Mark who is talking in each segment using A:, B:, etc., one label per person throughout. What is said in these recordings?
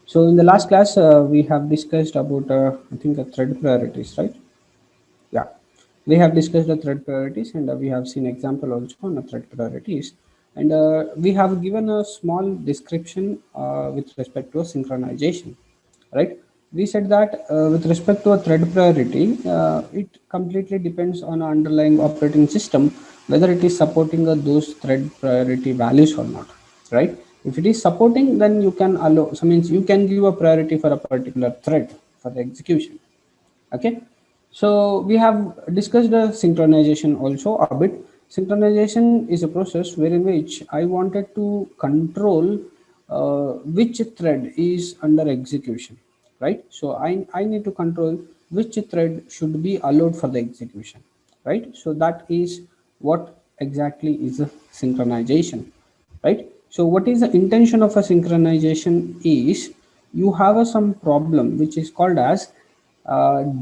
A: So in the last class, we have discussed about, I think, thread priorities, right? Yeah, we have discussed the thread priorities, and we have seen example also on the thread priorities, and we have given a small description with respect to a synchronization, right? We said that with respect to a thread priority, it completely depends on an underlying operating system whether it is supporting those thread priority values or not, right? If it is supporting, then you can allow. So means you can give a priority for a particular thread for the execution. Okay, so we have discussed the synchronization also a bit. Synchronization is a process wherein which I wanted to control which thread is under execution, right? So I need to control which thread should be allowed for the execution, right? So that is what exactly is a synchronization, right? So what is the intention of a synchronization is you have some problem which is called as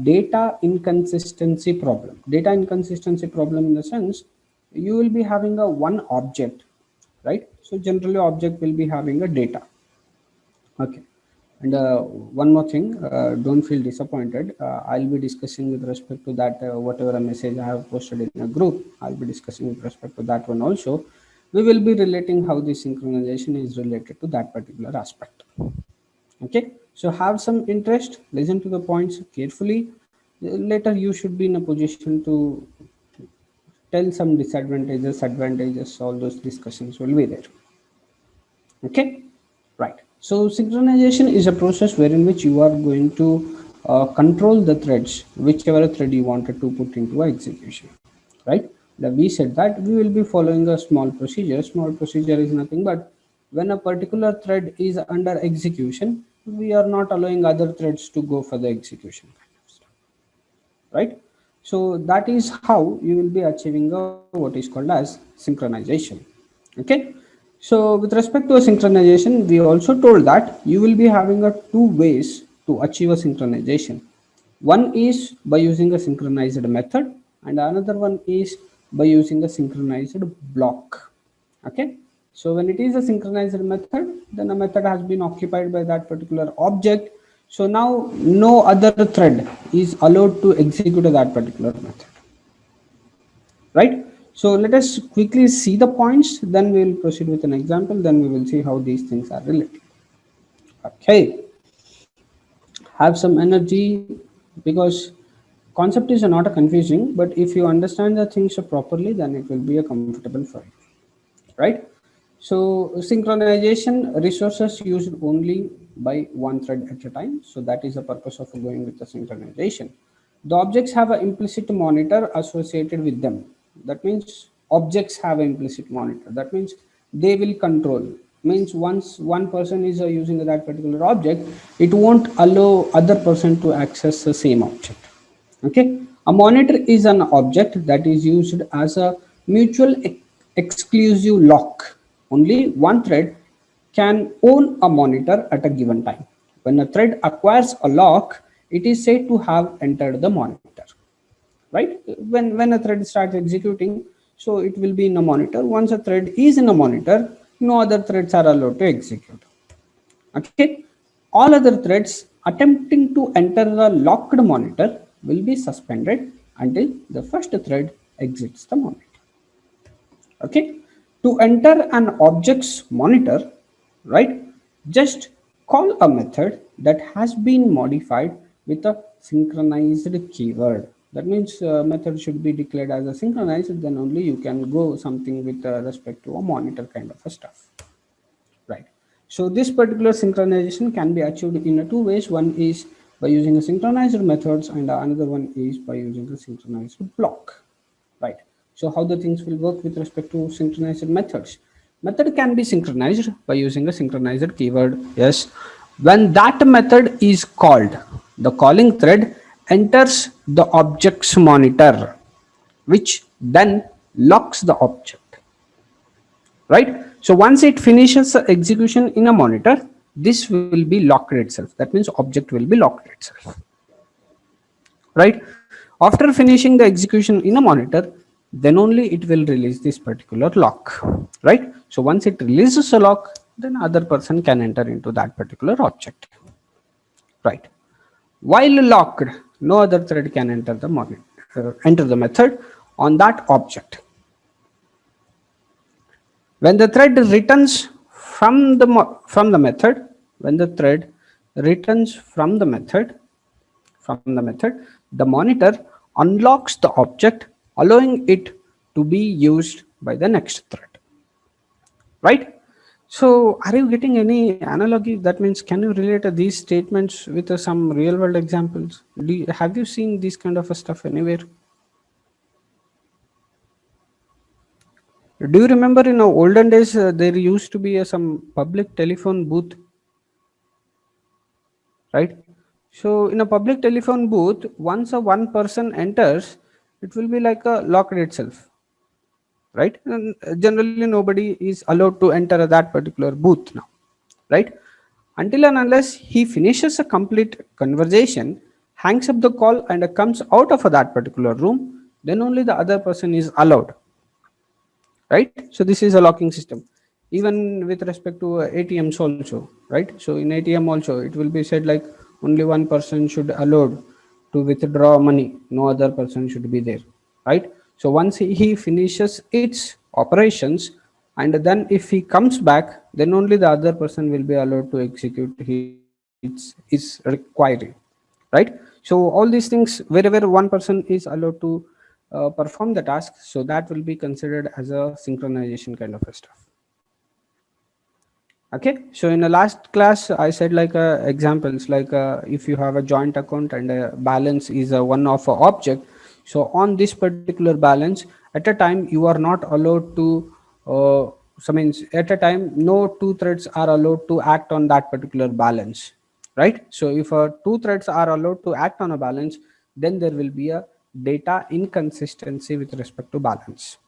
A: data inconsistency problem. Data inconsistency problem in the sense you will be having a one object, right? So generally object will be having a data. Okay. And one more thing, don't feel disappointed. I'll be discussing with respect to that, whatever a message I have posted in a group, I'll be discussing with respect to that one also. We will be relating how the synchronization is related to that particular aspect. Okay, so have some interest, listen to the points carefully. Later, you should be in a position to tell some disadvantages, advantages, all those discussions will be there. Okay, right. So synchronization is a process wherein which you are going to control the threads, whichever thread you wanted to put into execution, right? Now we said that we will be following a small procedure. Small procedure is nothing but when a particular thread is under execution, we are not allowing other threads to go for the execution, right? So that is how you will be achieving what is called as synchronization. Okay, so with respect to a synchronization, we also told that you will be having a two ways to achieve a synchronization. One is by using a synchronized method, and another one is by using a synchronized block. Okay, so when it is a synchronized method, then a method has been occupied by that particular object. So now no other thread is allowed to execute that particular method, right? So let us quickly see the points, then we will proceed with an example, then we will see how these things are related. Okay, have some energy, because concept is not a confusing, but if you understand the things properly, then it will be a comfortable for you, right? So synchronization resources used only by one thread at a time, so that is the purpose of going with the synchronization. The objects have an implicit monitor associated with them. That means objects have an implicit monitor, that means they will control. Means once one person is using that particular object, it won't allow other person to access the same object. Okay, a monitor is an object that is used as a mutual exclusive lock. Only one thread can own a monitor at a given time. When a thread acquires a lock, it is said to have entered the monitor, right? When a thread starts executing, so it will be in a monitor. Once a thread is in a monitor, no other threads are allowed to execute. Okay, all other threads attempting to enter the locked monitor will be suspended until the first thread exits the monitor. Okay, to enter an object's monitor, right, just call a method that has been modified with a synchronized keyword. That means method should be declared as a synchronized, then only you can go something with respect to a monitor kind of a stuff, right? So this particular synchronization can be achieved in two ways. One is by using a synchronized methods, and another one is by using a synchronized block, right? So how the things will work with respect to synchronized methods? Method can be synchronized by using a synchronized keyword. Yes, when that method is called, the calling thread enters the object's monitor, which then locks the object, right? So once it finishes the execution in a monitor, this will be locked itself. That means object will be locked itself, right? After finishing the execution in a monitor, then only it will release this particular lock, right? So once it releases a lock, then other person can enter into that particular object, right? While locked, no other thread can enter the method on that object. When the thread returns from the method, when the thread returns from the method, the monitor unlocks the object, allowing it to be used by the next thread, right? So, are you getting any analogy? That means, can you relate these statements with some real world examples? Have you seen this kind of stuff anywhere? Do you remember in olden days there used to be some public telephone booth, right? So in a public telephone booth, once a one person enters, it will be like a locked itself, right? And generally nobody is allowed to enter that particular booth now, right? Until and unless he finishes a complete conversation, hangs up the call and comes out of that particular room, then only the other person is allowed, right? So this is a locking system. Even with respect to ATMs also, right? So in ATM also it will be said like only one person should allowed to withdraw money, no other person should be there, right? So once he finishes its operations, and then if he comes back, then only the other person will be allowed to execute his requiring, right? So all these things, wherever one person is allowed to perform the task, so that will be considered as a synchronization kind of a stuff. Okay, so in the last class I said like examples like if you have a joint account and a balance is a one of a object, so on this particular balance at a time you are not allowed to so means at a time no two threads are allowed to act on that particular balance, right? So if two threads are allowed to act on a balance, then there will be a data inconsistency with respect to balance,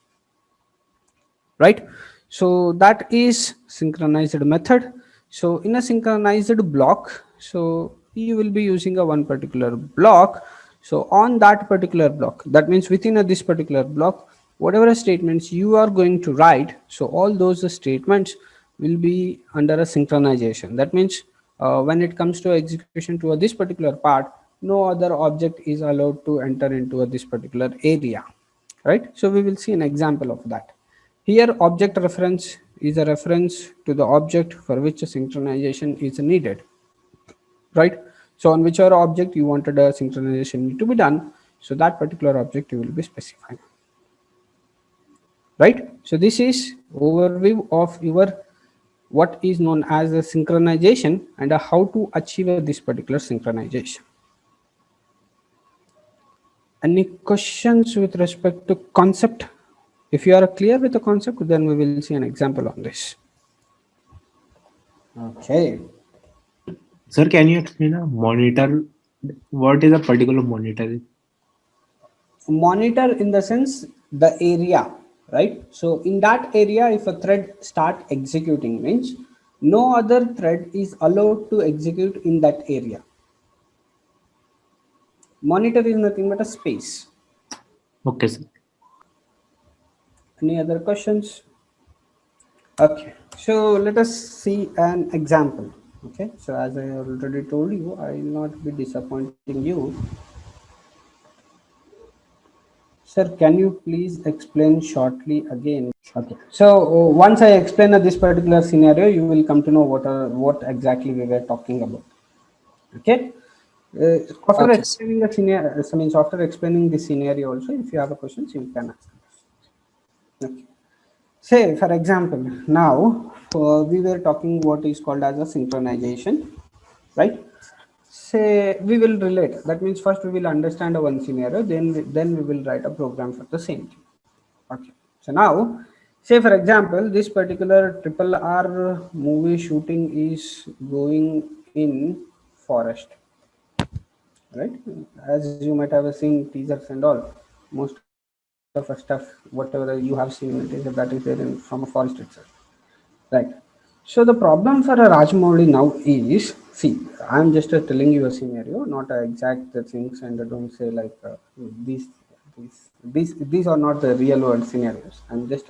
A: right? So that is synchronized method. So in a synchronized block, so you will be using a one particular block. So on that particular block, that means within this particular block, whatever statements you are going to write, so all those statements will be under a synchronization. That means when it comes to execution to this particular part, no other object is allowed to enter into this particular area, right? So we will see an example of that. Here object reference is a reference to the object for which a synchronization is needed, right? So on whichever object you wanted a synchronization to be done, so that particular object you will be specifying, right? So this is overview of your what is known as a synchronization and how to achieve this particular synchronization. Any questions with respect to concept? If you are clear with the concept, then we will see an example on this. Okay.
B: Sir, can you explain a monitor? What is a particular monitor?
A: Monitor in the sense the area, right? So in that area, if a thread start executing means no other thread is allowed to execute in that area. Monitor is nothing but a space.
B: Okay, sir.
A: Any other questions? Okay, so let us see an example. Okay, so as I already told you, I will not be disappointing you. Sir, can you please explain shortly again? Okay. So once I explain this particular scenario, you will come to know what exactly we were talking about. Okay. After
C: Okay, sir.
A: explaining the scenario, so means after explaining the scenario also, if you have a question, you can ask. Okay. Say, for example, now we were talking what is called as a synchronization, right? Say we will relate. That means first we will understand a one scenario, then we will write a program for the same thing. Okay. So now, say for example, this particular triple R movie shooting is going in forest, right? As you might have seen teasers and all, most of the stuff, whatever you have seen in the teaser, that is there in from a forest itself, right? So the problem for a Rajmouli now is, see, I'm just telling you a scenario, not exact things, and don't say like these these are not the real world scenarios. I'm just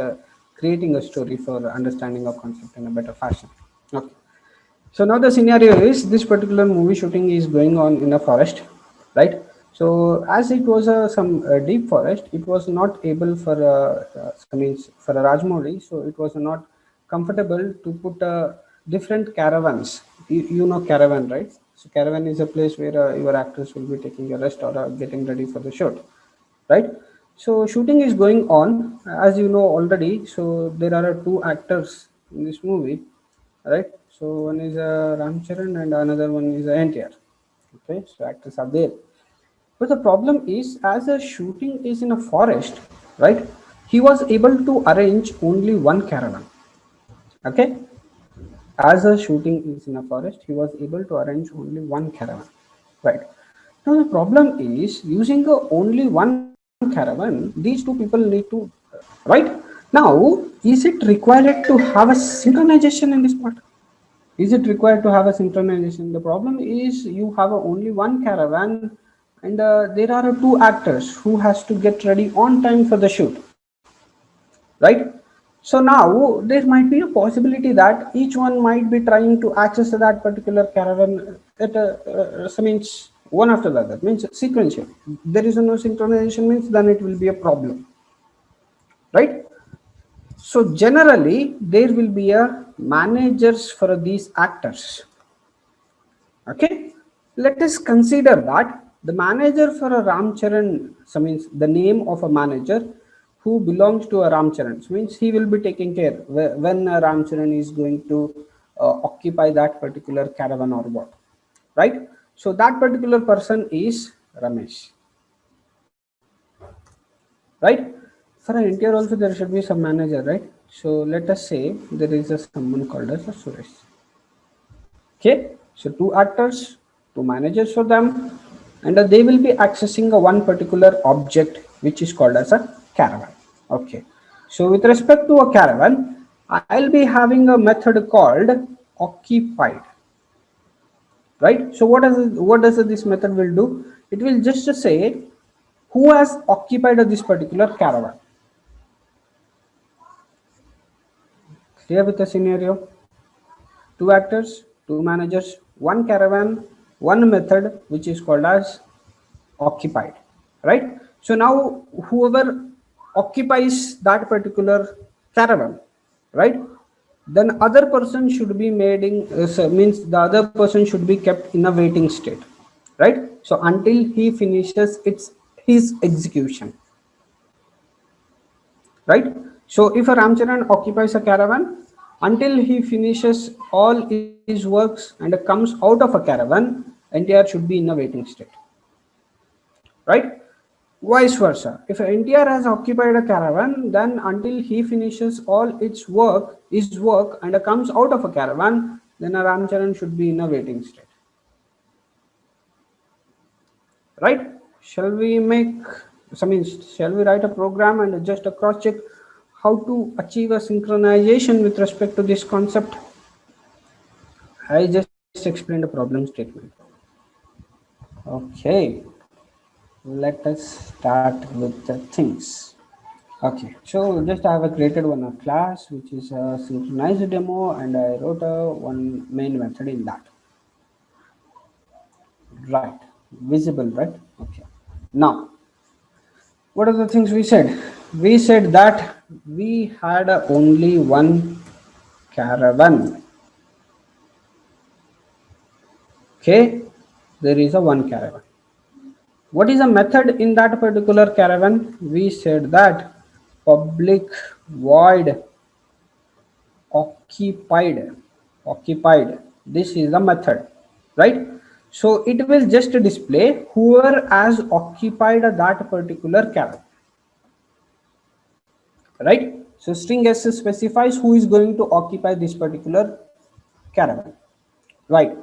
A: creating a story for understanding a concept in a better fashion. Okay. So now the scenario is this particular movie shooting is going on in a forest, right? So as it was some deep forest, it was not able for I mean for a Rajmouli, so it was not comfortable to put different caravans. You know caravan, right? So caravan is a place where your actors will be taking a rest or getting ready for the shoot, right? So shooting is going on, as you know already. So there are two actors in this movie, right? So one is Ram Charan and another one is NTR. Okay, so actors are there. But the problem is, as the shooting is in a forest, right? He was able to arrange only one caravan. Okay, as the shooting is in a forest, he was able to arrange only one caravan, right? Now the problem is using only one caravan. These two people need to, right? Now, is it required to have a synchronization in this part? Is it required to have a synchronization? The problem is you have only one caravan, and there are two actors who has to get ready on time for the shoot, right? So now there might be a possibility that each one might be trying to access that particular caravan at so means one after the other, means sequential. There is no synchronization, means then it will be a problem, right? So generally there will be a managers for these actors. Okay, let us consider that the manager for a Ramcharan, so means the name of a manager who belongs to a Ramcharan, so means he will be taking care when a Ramcharan is going to occupy that particular caravan or what, right? So that particular person is Ramesh, right? For an NTR also there should be some manager, right? So let us say there is a someone called as a Suresh. Okay, so two actors, two managers for them, and they will be accessing a one particular object which is called as a caravan. Okay, so with respect to a caravan, I'll be having a method called occupied, right? So what does this method will do? It will just say who has occupied this particular caravan. Clear with the scenario? Two actors, two managers, one caravan, one method which is called as occupied, right? So now whoever occupies that particular caravan, right, then other person should be made in so means the other person should be kept in a waiting state, right? So until he finishes its his execution, right? So if a Ramcharan occupies a caravan, until he finishes all his works and comes out of a caravan, NTR should be in a waiting state, right? Vice versa. If NTR has occupied a caravan, then until he finishes all his work, and comes out of a caravan, then a Ramcharan should be in a waiting state. Right? Shall we make, shall we write a program and just a cross check how to achieve a synchronization with respect to this concept? I just explained a problem statement. Okay, let us start with the things. Okay, so just I have created one class which is a synchronized demo, and I wrote a one main method in that. Right, visible, right? Okay. Now, what are the things we said? We said that we had only one caravan. Okay, there is a one caravan. What is a method in that particular caravan? We said that public void occupied. Occupied. This is the method, right? So it will just display whoever has occupied that particular caravan, right? So string s specifies who is going to occupy this particular caravan, right?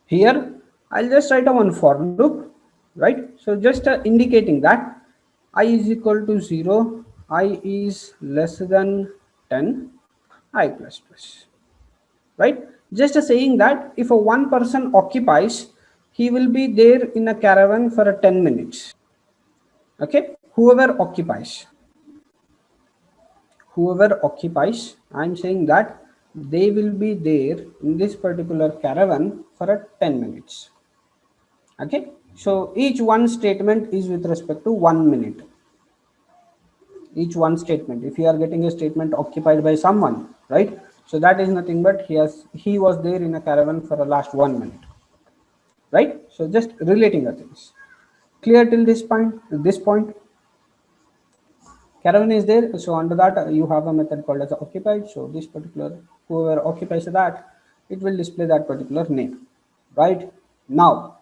A: Here I'll just write a one for loop, right? So just indicating that I is equal to 0, I is less than 10, I plus plus, right? Just saying that if a one person occupies, he will be there in a caravan for a 10 minutes. Okay, whoever occupies, I'm saying that they will be there in this particular caravan for a 10 minutes. Okay, so each one statement is with respect to 1 minute. Each one statement, if you are getting a statement occupied by someone, right, so that is nothing but he was there in a caravan for the last 1 minute, right? So just relating the things. Clear till this point? Caravan is there, so under that you have a method called as occupied. So this particular, whoever occupies that, it will display that particular name, right? Now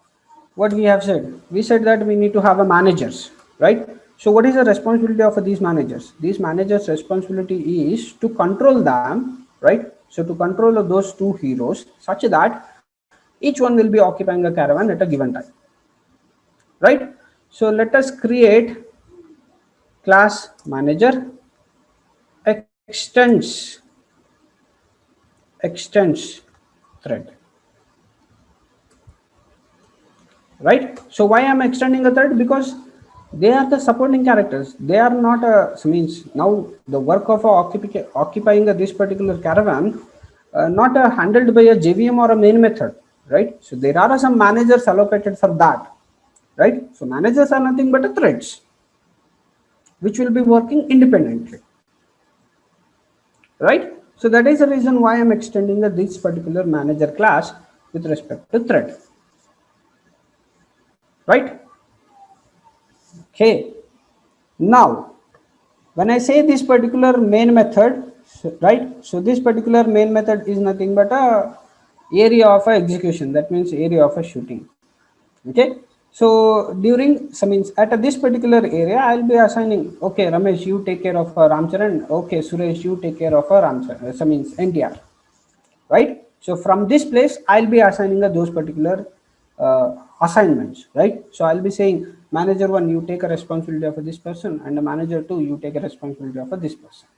A: what we have said, we said that we need to have a managers, right? So what is the responsibility of these managers? These managers responsibility is to control them, right? So to control those two heroes such that each one will be occupying a caravan at a given time, right? So let us create class manager extends thread, right? So why I'm extending a thread? Because they are the supporting characters. They are not a, means now the work of occupying this particular caravan not handled by a JVM or a main method, right? So there are some managers allocated for that, right? So managers are nothing but a threads which will be working independently, right? So that is the reason why I'm extending this particular manager class with respect to thread, right? Okay. Now, when I say this particular main method, right? So this particular main method is nothing but a area of a execution. That means area of a shooting. Okay. So during, so means at this particular area, I'll be assigning. Okay, Ramesh, you take care of Ramcharan. Okay, Suresh, you take care of Ramcharan. So means NTR, right? So from this place, I'll be assigning those particular assignments, right? So I'll be saying manager one, you take a responsibility of this person, and the manager two, you take a responsibility of this person,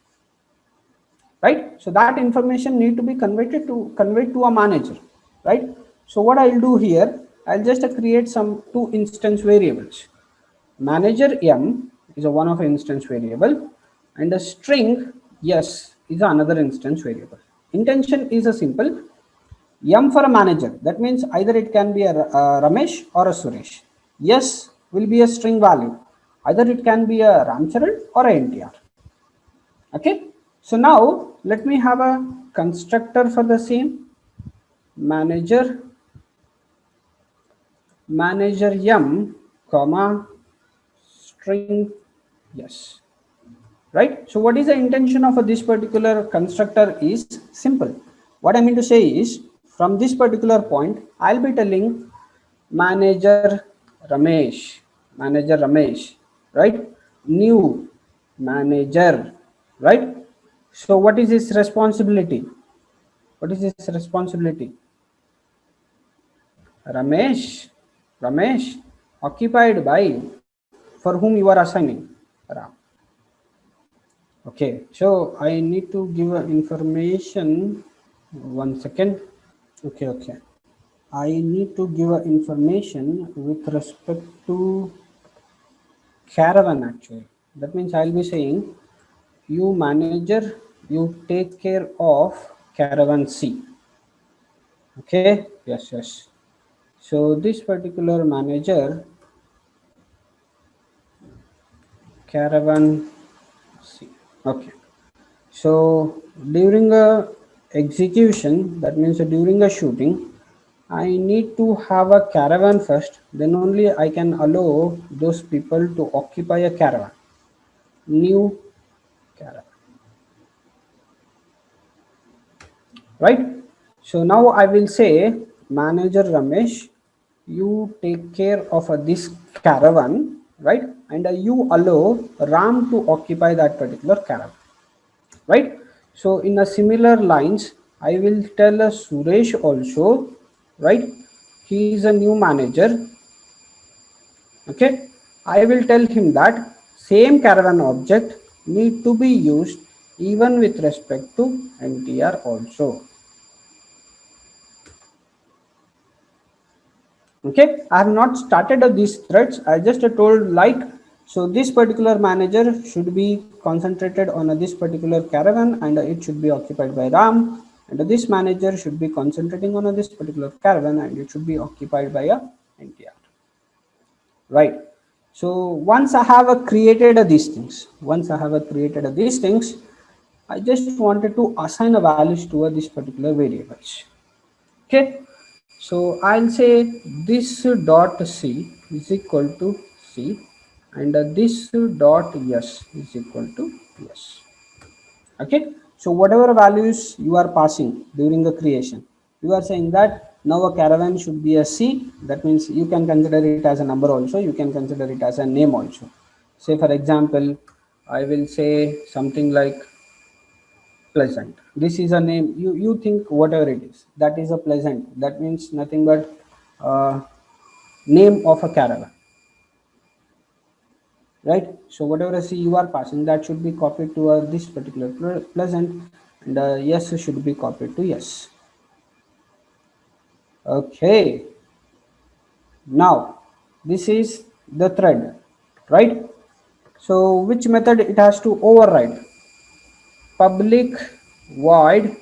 A: right? So that information need to be conveyed to a manager, right? So what I'll do here, I'll just create some two instance variables. Manager m is a one of instance variable, and a string yes is another instance variable. Intention is a simple M for a manager. That means either it can be a Ramesh or a Suresh. Yes will be a string value. Either it can be a Ramcharan or a NTR. Okay. So now let me have a constructor for the same manager M comma string yes. Right. So what is the intention of this particular constructor is simple. What I mean to say is from this particular point, I'll be telling manager Ramesh, right? New manager, right? So what is his responsibility? What is his responsibility? Ramesh, occupied by, for whom you are assigning? Ram. Okay, so I need to give information. 1 second. Okay. I need to give information with respect to caravan actually. That means I'll be saying you manager, you take care of caravan C. Okay, yes. So this particular manager caravan C. Okay. So during a execution, that means during a shooting, I need to have a caravan first, then only I can allow those people to occupy a caravan. New caravan. Right? So now I will say, manager Ramesh, you take care of this caravan, right? And you allow Ram to occupy that particular caravan, right? So in a similar lines, I will tell Suresh also, right? He is a new manager. Okay, I will tell him that same caravan object need to be used even with respect to NTR also. Okay, I have not started these threads. I just told like, so this particular manager should be concentrated on this particular caravan and it should be occupied by Ram. and this manager should be concentrating on this particular caravan, and it should be occupied by a NTR, right? So once I have created these things, I just wanted to assign a values to this particular variables. Okay, so I'll say this dot c is equal to c, and this dot s is equal to s. Okay, so whatever values you are passing during the creation, you are saying that now a caravan should be a c. That means you can consider it as a number also, you can consider it as a name also. Say for example, I will say something like pleasant. This is a name, you think whatever it is, that is a pleasant, that means nothing but uh, name of a caravan, right? So whatever C you are passing, that should be copied to this particular pleasant, and yes should be copied to yes. Okay, now this is the thread, right? So which method it has to override? Public void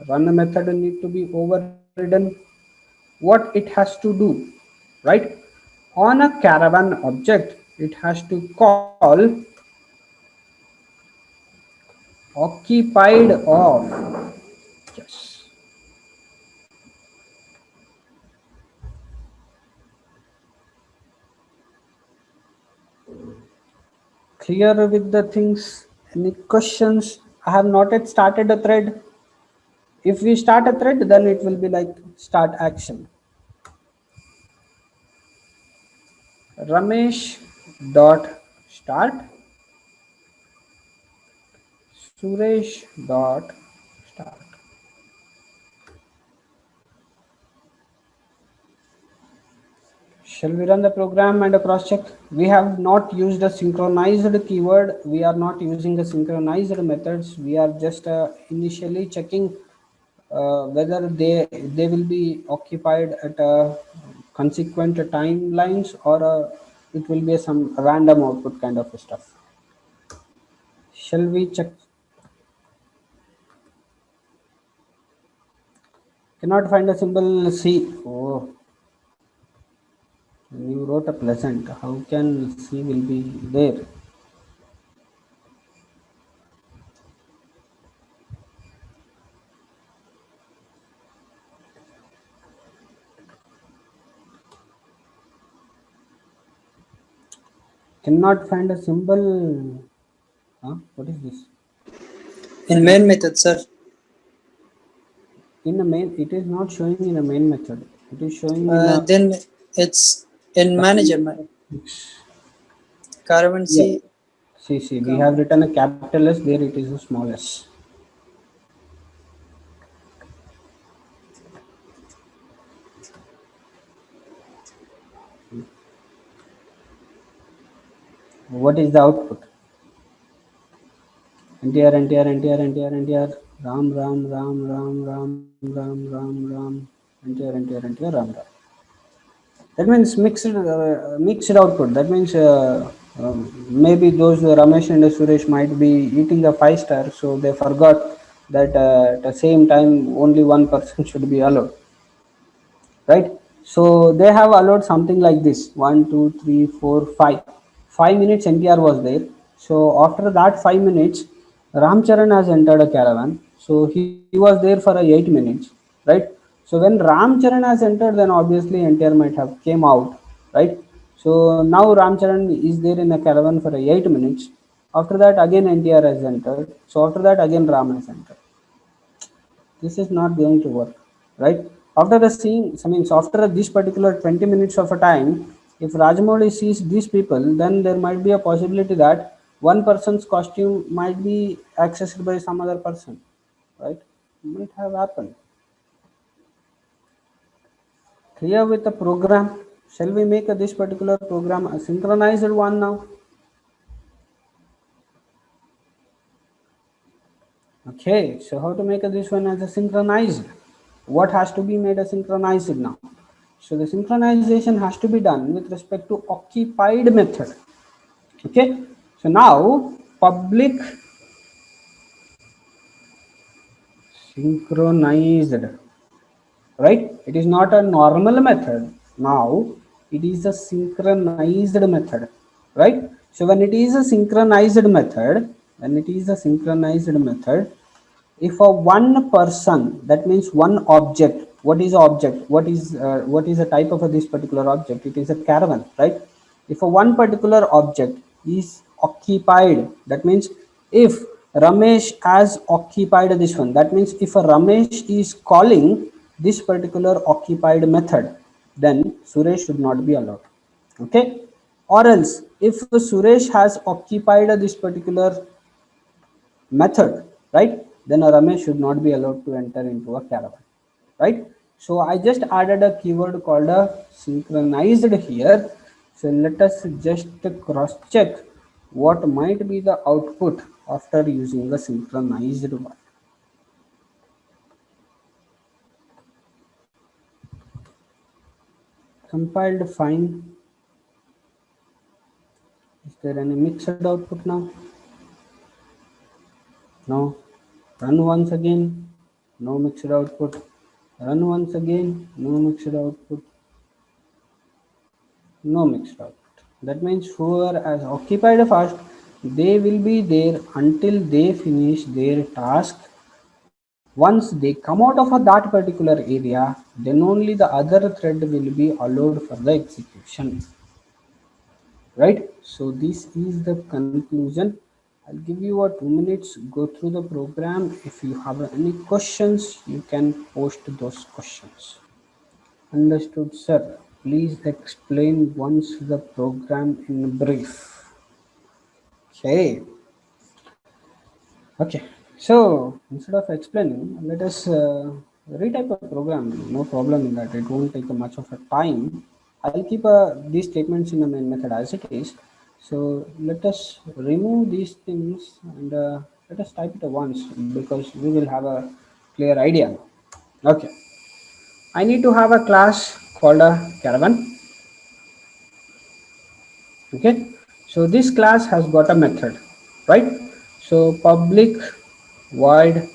A: run method need to be overridden. What it has to do, right? On a caravan object, it has to call occupied of, yes. Clear with the things? Any questions? I have not yet started a thread. If we start a thread, then it will be like start action. Ramesh dot start, Suresh dot start. Shall we run the program and cross check? We have not used a synchronized keyword. We are not using a synchronized methods. We are just initially checking whether they will be occupied at consequent timelines, or it will be some random output kind of stuff. Shall we check? Cannot find a symbol C. Oh, you wrote a pleasant. How can C will be there? Cannot find a symbol. Huh? What is this?
C: In main method, sir.
A: In the main, it is not showing in the main method. It is showing in a
C: Then it's in manager. Caravan
A: yeah.
C: C.
A: See, we have written a capital S, there it is a small s. What is the output? NTR, Ram, NTR, Ram. That means mixed output. That means maybe those Ramesh and Suresh might be eating the 5 star, so they forgot that at the same time only one person should be allowed, right? So they have allowed something like this: 1, 2, 3, 4, 5. 5 minutes NTR was there. So after that 5 minutes, Ramcharan has entered a caravan. So he was there for 8 minutes, right? So when Ramcharan has entered, then obviously NTR might have came out, right? So now Ramcharan is there in a caravan for 8 minutes. After that again NTR has entered. So after that again Ram has entered. This is not going to work, right? After the seeing, I mean, so after this particular 20 minutes of a time, if Rajamouli sees these people, then there might be a possibility that one person's costume might be accessed by some other person, right? Might have happened. Clear with the program? Shall we make this particular program a synchronized one now? Okay, so how to make this one as a synchronized? What has to be made a synchronized now? So the synchronization has to be done with respect to occupied method. Okay, so now public synchronized, right? It is not a normal method. Now it is a synchronized method, right? So when it is a synchronized method, if a one person, that means one object, what is object, what is a type of this particular object? It is a caravan, right? If a one particular object is occupied, that means if Ramesh has occupied this one, that means if a Ramesh is calling this particular occupied method, then Suresh should not be allowed. Okay, or else if Suresh has occupied this particular method, right, then a Ramesh should not be allowed to enter into a caravan, right? So I just added a keyword called a synchronized here. So let us just cross check what might be the output after using the synchronized one. Compiled fine. Is there any mixed output now? No. Run once again, no mixed output. Run once again, no mixed output. No mixed output. That means whoever has occupied first, they will be there until they finish their task. Once they come out of that particular area, then only the other thread will be allowed for the execution, right? So this is the conclusion. I'll give you a 2 minutes, go through the program. If you have any questions, you can post those questions. Understood, sir. Please explain once the program in brief. Okay. Okay. So instead of explaining, let us retype a program. No problem in that. It won't take much of a time. I'll keep these statements in the main method as it is. So let us remove these things and let us type it once, because we will have a clear idea now. Okay. I need to have a class called a caravan. Okay, so this class has got a method, right? So public void,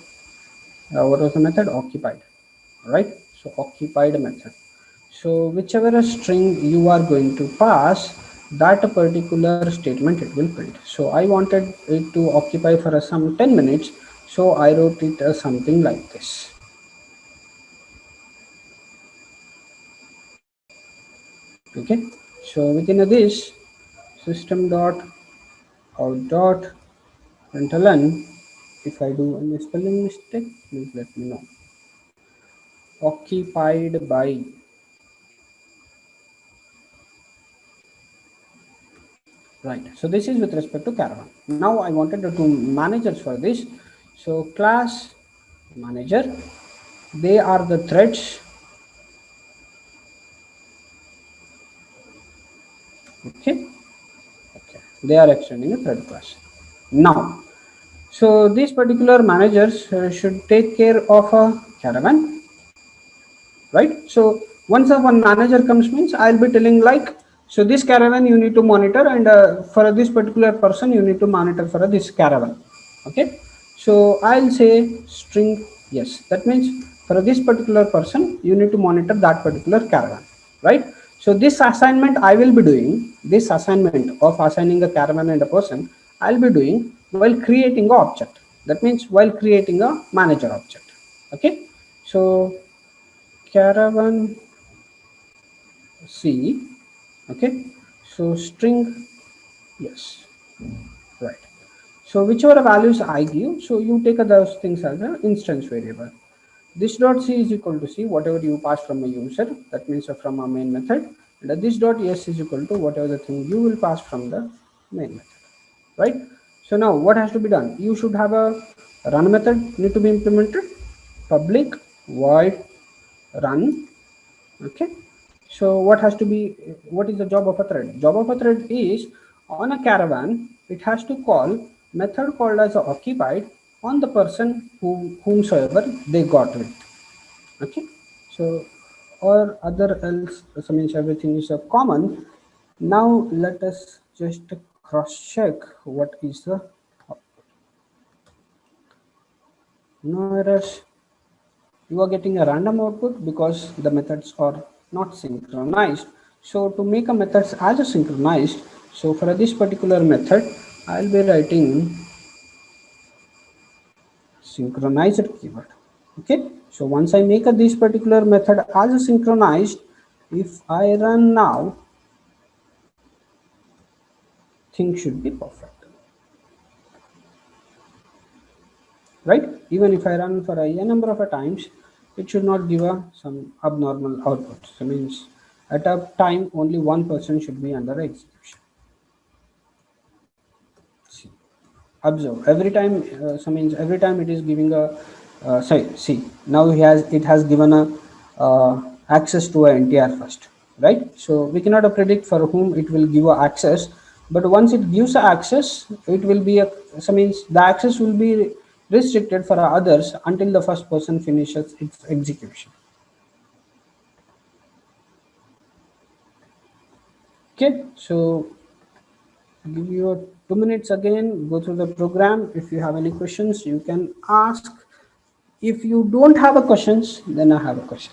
A: what was the method? Occupied, right? So occupied method. So whichever a string you are going to pass, that particular statement it will print. So I wanted it to occupy for some 10 minutes, so I wrote it something like this. Okay, so within this system dot out dot println, if I do any spelling mistake, please let me know. Occupied by, right? So this is with respect to caravan. Now I wanted to do managers for this. So class manager, they are the threads. Okay, okay, they are extending a thread class. Now, so these particular managers should take care of a caravan, right? So once one manager comes means I'll be telling like, so this caravan you need to monitor, and for this particular person you need to monitor for this caravan. Okay, so I'll say string yes, that means for this particular person you need to monitor that particular caravan, right? So this assignment I will be doing, this assignment of assigning a caravan and a person, I'll be doing while creating an object, that means while creating a manager object. Okay, so caravan C. Okay, so string yes, right? So whichever values I give, so you take those things as an instance variable. This dot C is equal to C, whatever you pass from a user, that means from a main method, and this dot S is equal to whatever the thing you will pass from the main method, right? So now what has to be done? You should have a run method need to be implemented, public void run. Okay, so what has to be, what is the job of a thread? Job of a thread is on a caravan, it has to call method called as occupied on the person whomsoever they got with. Okay, so or other else, so means everything is a common. Now let us just cross check what is the no errors. you are getting a random output because the methods are not synchronized. So to make a methods as a synchronized, so for this particular method, I'll be writing synchronized keyword. Okay, so once I make this particular method as a synchronized, if I run now, things should be perfect, right? Even if I run for a number of times, it should not give some abnormal output. So means at a time only one person should be under execution. See, observe every time. So means every time it is giving a sorry. See, now it has given a access to a NTR first, right? So we cannot predict for whom it will give a access, but once it gives a access, it will be a, so means the access will be restricted for others until the first person finishes its execution. Okay, so give you 2 minutes again, go through the program. If you have any questions, you can ask. If you don't have a questions, then I have a question.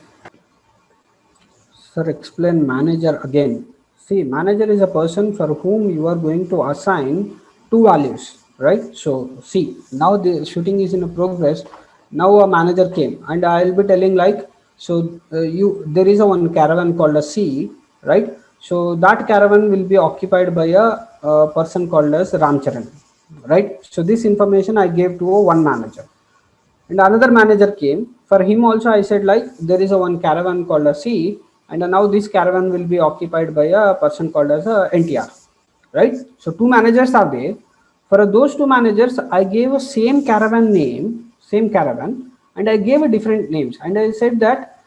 A: Sir, explain manager again. See, manager is a person for whom you are going to assign two values, right? So, see, now the shooting is in a progress. Now a manager came, and I will be telling like, so there is a one caravan called a C, right? So that caravan will be occupied by a person called as Ramcharan, right? So this information I gave to a one manager. And another manager came. For him also I said like there is a one caravan called a C, and now this caravan will be occupied by a person called as a NTR, right? So two managers are there. For those two managers I gave a same caravan name, same caravan, and I gave a different names, and I said that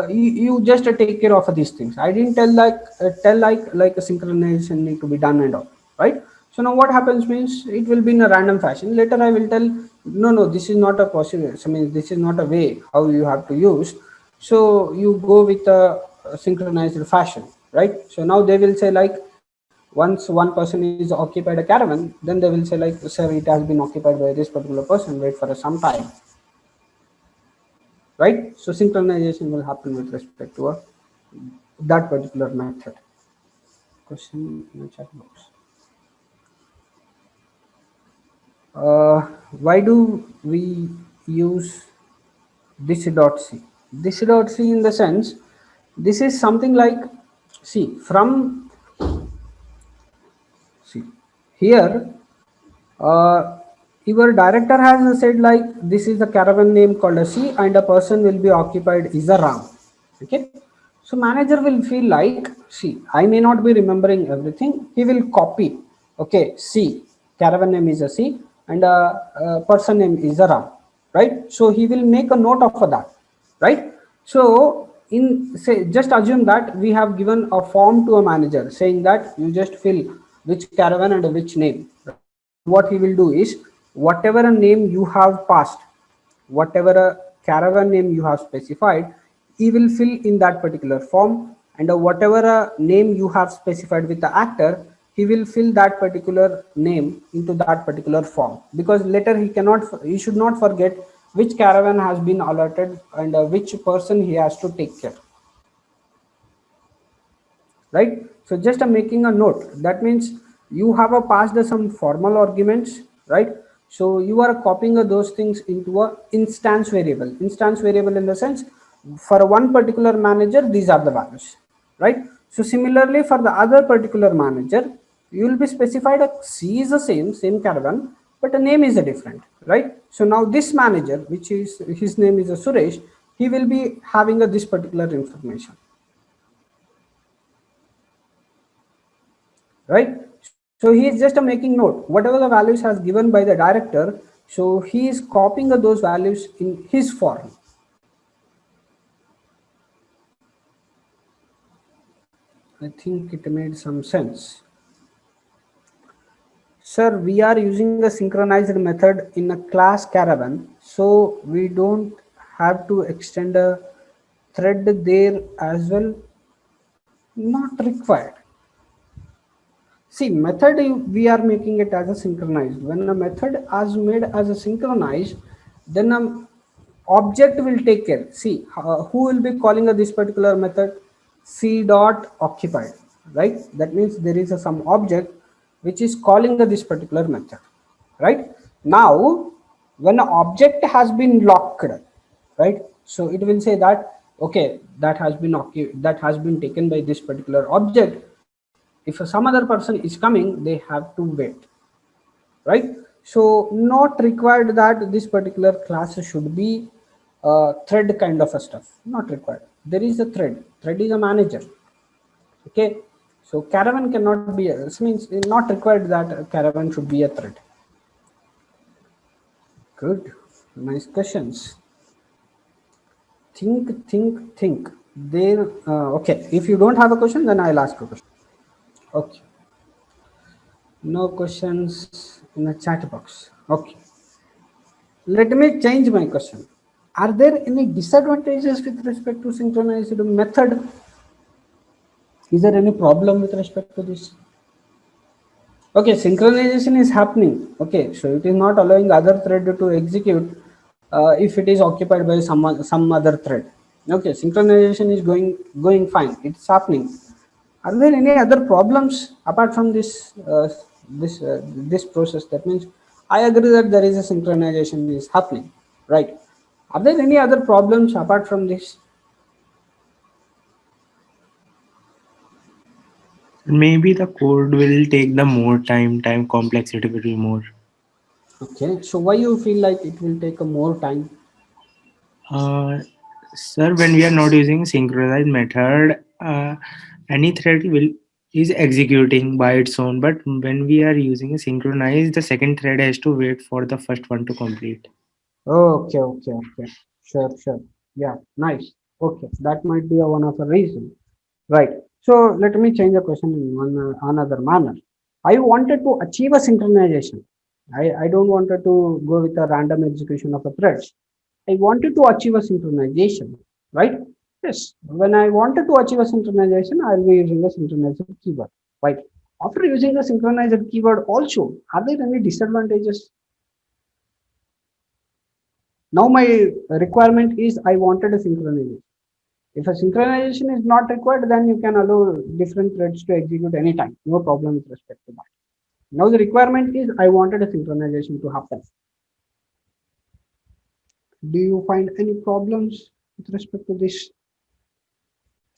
A: you just take care of these things. I didn't tell like a synchronization need to be done and all, right? So now what happens means it will be in a random fashion. Later I will tell no, this is not a possible. I mean, this is not a way how you have to use. So you go with a synchronized fashion, right? So now they will say like once one person is occupied a caravan, then they will say like, sir, it has been occupied by this particular person. Wait for some time, right? So synchronization will happen with respect to that particular method. Question in the chat box. Why do we use this dot c? This dot c in the sense, this is something like, see from, see here, your director has said like this is the caravan name called a C and a person will be occupied is a Ram. Okay, so manager will feel like, see, I may not be remembering everything. He will copy. Okay, C, caravan name is a C and a person name is a Ram, right? So he will make a note of that, right? So in say, just assume that we have given a form to a manager saying that you just fill which caravan and which name. What he will do is whatever a name you have passed, whatever a caravan name you have specified, he will fill in that particular form, and whatever a name you have specified with the actor, he will fill that particular name into that particular form, because later he should not forget which caravan has been allotted and which person he has to take care, right? So just making a note, that means you have passed some formal arguments, right? So you are copying those things into a instance variable in the sense, for one particular manager these are the values, right? So similarly for the other particular manager, you will be specified a C is the same caravan, but the name is a different, right? So now this manager, which is his name is a Suresh, he will be having this particular information, right? So he is just making note whatever the values has given by the director, so he is copying those values in his form. I think it made some sense. Sir, we are using a synchronized method in a class caravan, so we don't have to extend a thread there as well. Not required. See, method we are making it as a synchronized. When a method is made as a synchronized, then object will take care. See, who will be calling this particular method? C dot occupied, right? That means there is some object which is calling this particular method, right? Now, when an object has been locked, right? So it will say that okay, that has been taken by this particular object. If some other person is coming, they have to wait, right? So not required that this particular class should be thread kind of a stuff, not required. There is a thread is a manager, okay? So caravan cannot be this means not required that caravan should be a thread. Good, nice questions. Think there. Okay, if you don't have a question, then I'll ask a question. Okay, no questions in the chat box. Okay, let me change my question. Are there any disadvantages with respect to synchronized method? Is there any problem with respect to this? Okay, synchronization is happening. Okay, so it is not allowing other thread to execute if it is occupied by some other thread. Okay, synchronization is going fine. It's happening. Are there any other problems apart from this process? That means I agree that there is a synchronization is happening, right? Are there any other problems apart from this?
B: Maybe the code will take the more time complexity will be more.
A: Okay, so why you feel like it will take a more time?
B: Uh, Sir, when we are not using synchronized method, any thread will is executing by its own. But when we are using a synchronized, the second thread has to wait for the first one to complete.
A: Okay. Sure. Yeah, nice. Okay, that might be one of the reason. Right. So let me change the question in one another manner. I wanted to achieve a synchronization. I don't wanted to go with a random execution of a threads. I wanted to achieve a synchronization, right? Yes. When I wanted to achieve a synchronization, I'll be using a synchronized keyword. Right. After using a synchronized keyword also, are there any disadvantages? Now my requirement is I wanted a synchronization. If a synchronization is not required, then you can allow different threads to execute anytime. No problem with respect to that. Now the requirement is I wanted a synchronization to happen. Do you find any problems with respect to this?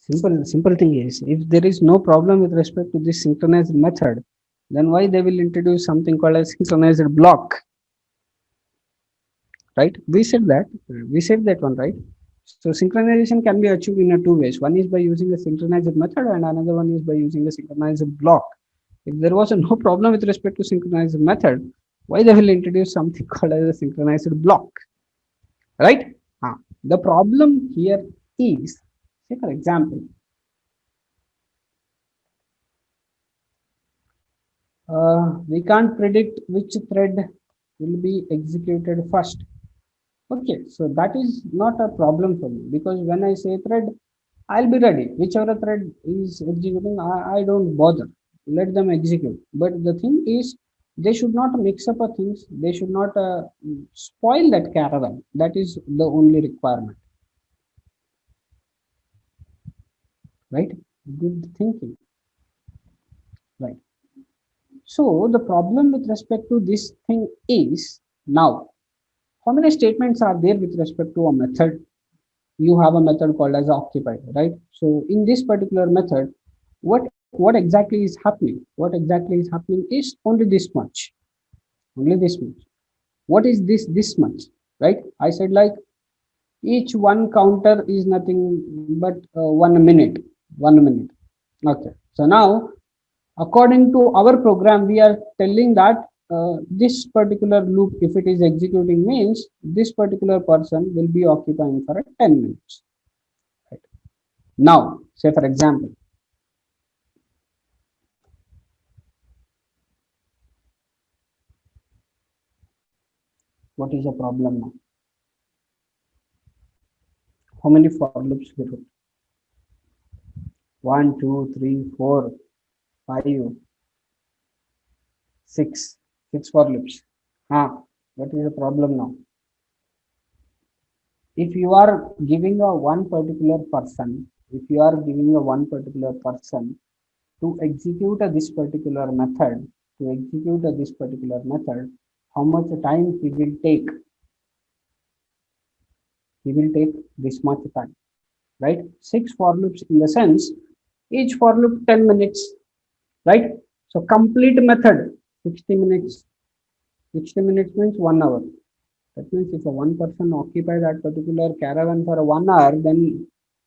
A: Simple thing is if there is no problem with respect to this synchronized method, then why they will introduce something called a synchronized block, right? We said that one, right? So synchronization can be achieved in a two ways. One is by using a synchronized method and another one is by using a synchronized block. If there was no problem with respect to synchronized method, why they will introduce something called as a synchronized block, right? The problem here is, say for example, we can't predict which thread will be executed first. Okay, so that is not a problem for me because when I say thread, I'll be ready. Whichever thread is executing, I don't bother. Let them execute. But the thing is, they should not mix up things. They should not spoil that caravan. That is the only requirement, right? Good thinking, right? So the problem with respect to this thing is now, how many statements are there with respect to a method? You have a method called as occupy, right? So in this particular method, what exactly is happening? What exactly is happening is only this much, only this much. What is this much, right? I said like each one counter is nothing but 1 minute, 1 minute. Okay, so now according to our program, we are telling that this particular loop, if it is executing, means this particular person will be occupying for 10 minutes. Right. Now, say for example, what is the problem now? How many for loops we wrote? 1, 2, 3, 4, 5, 6. 6 for loops. What is the problem now? if you are giving a one particular person, if you are giving a one particular person to execute this particular method, to execute this particular method, how much time he will take? He will take this much time, right? Six for loops in the sense, each for loop 10 minutes, right? So complete method, 60 minutes. 60 minutes means 1 hour. That means if a one person occupy that particular caravan for 1 hour, then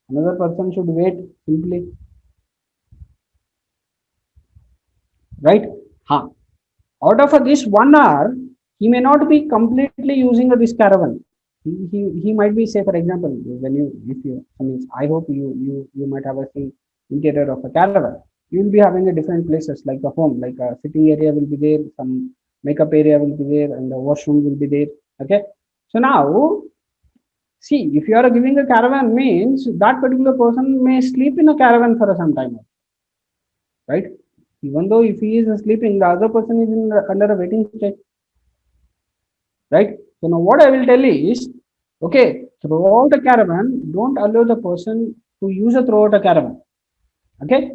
A: another person should wait simply, right? Huh. Out of this 1 hour, he may not be completely using this caravan. He might be, say, for example, when you, if you, I mean, I hope you might have a seen interior of a caravan. You will be having a different places like a home, like a sitting area will be there, some makeup area will be there, and the washroom will be there. Okay. So now, see, if you are giving a caravan means that particular person may sleep in a caravan for some time, right? Even though if he is sleeping, the other person is under a waiting state, right? So now what I will tell is, okay, throughout a caravan, don't allow the person to use a throughout a caravan. Okay,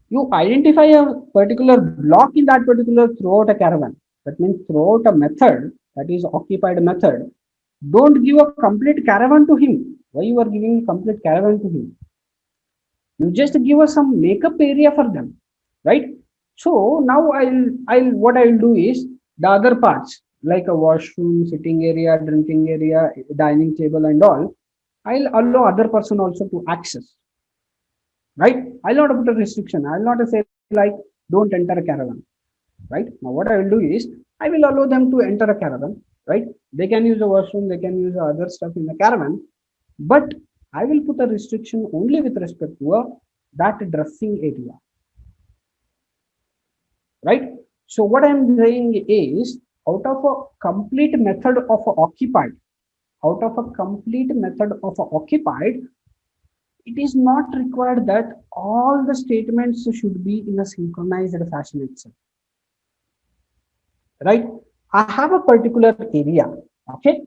A: you identify a particular block in that particular throughout a caravan. That means throughout a method, that is occupied method. Don't give a complete caravan to him. Why you are giving a complete caravan to him? You just give us some makeup area for them, right? So now I'll what I will do is the other parts like a washroom, sitting area, drinking area, dining table and all, I'll allow other person also to access, right? I'll not put a restriction, I'll not say like don't enter a caravan, right? Now what I will do is I will allow them to enter a caravan, right? They can use the washroom, they can use the other stuff in the caravan, but I will put a restriction only with respect to that dressing area, right? So what I'm saying is, out of a complete method of occupied, out of a complete method of occupied, it is not required that all the statements should be in a synchronized fashion itself, right? I have a particular area, okay?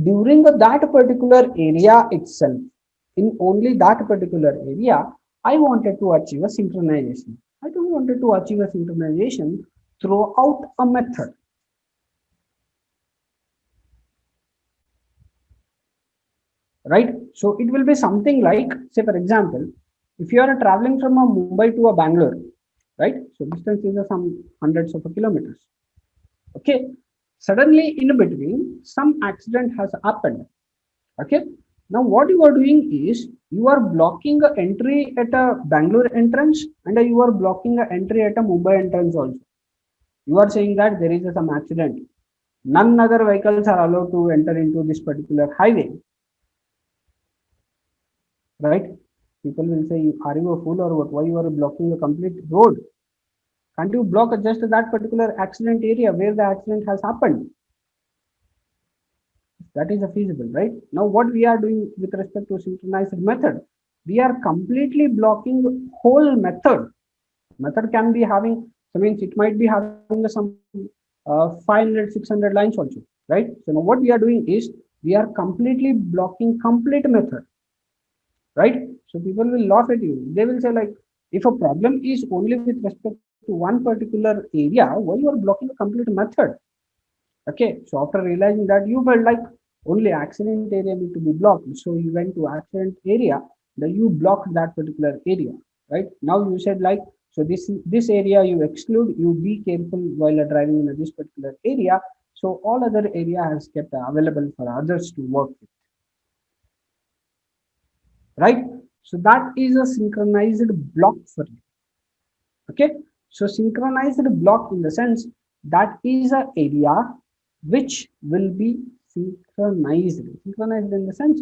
A: During that particular area itself, in only that particular area, I wanted to achieve a synchronization. I don't wanted to achieve a synchronization throughout a method, right? So it will be something like, say for example, if you are traveling from a Mumbai to a Bangalore, right? So distance is some hundreds of kilometers, okay? Suddenly in between some accident has happened, okay? Now what you are doing is you are blocking a entry at a Bangalore entrance and you are blocking a entry at a Mumbai entrance also. You are saying that there is some accident, none other vehicles are allowed to enter into this particular highway, right? People will say, are you a fool or what? Why you are blocking a complete road? Can't you block just that particular accident area where the accident has happened? That is a feasible, right? Now what we are doing with respect to synchronized method, we are completely blocking whole method can be having, so means it might be having some 500 600 lines also, right? So now what we are doing is we are completely blocking complete method, right? So people will laugh at you, they will say like, if a problem is only with respect to one particular area, why you are blocking a complete method? Okay, so after realizing that, you felt like only accident area need to be blocked, so you went to accident area, then you blocked that particular area, right? Now you said like, so this area you exclude, you be careful while driving in this particular area, so all other area has kept available for others to work with, right? So that is a synchronized block for you, okay? So synchronized block in the sense that is a area which will be synchronized in the sense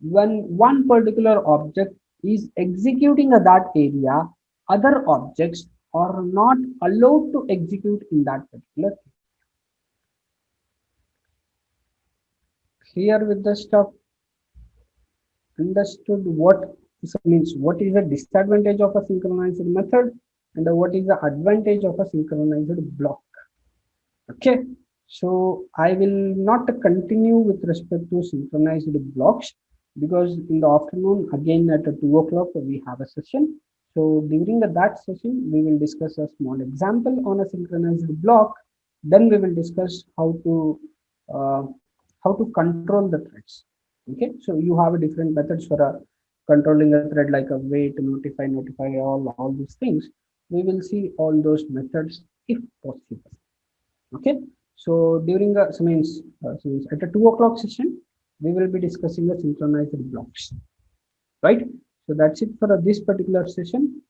A: when one particular object is executing at that area, other objects are not allowed to execute in that particular. Clear with the stuff? Understood what means, what is the disadvantage of a synchronized method and what is the advantage of a synchronized block, okay? So I will not continue with respect to synchronized blocks, because in the afternoon again at 2 o'clock we have a session. So during that session we will discuss a small example on a synchronized block. Then we will discuss uh, how to control the threads. Okay, so you have a different methods for controlling a thread, like a wait, notify, all these things. We will see all those methods if possible. Okay, so during so means at a 2 o'clock session we will be discussing the synchronized blocks, right? So that's it for this particular session.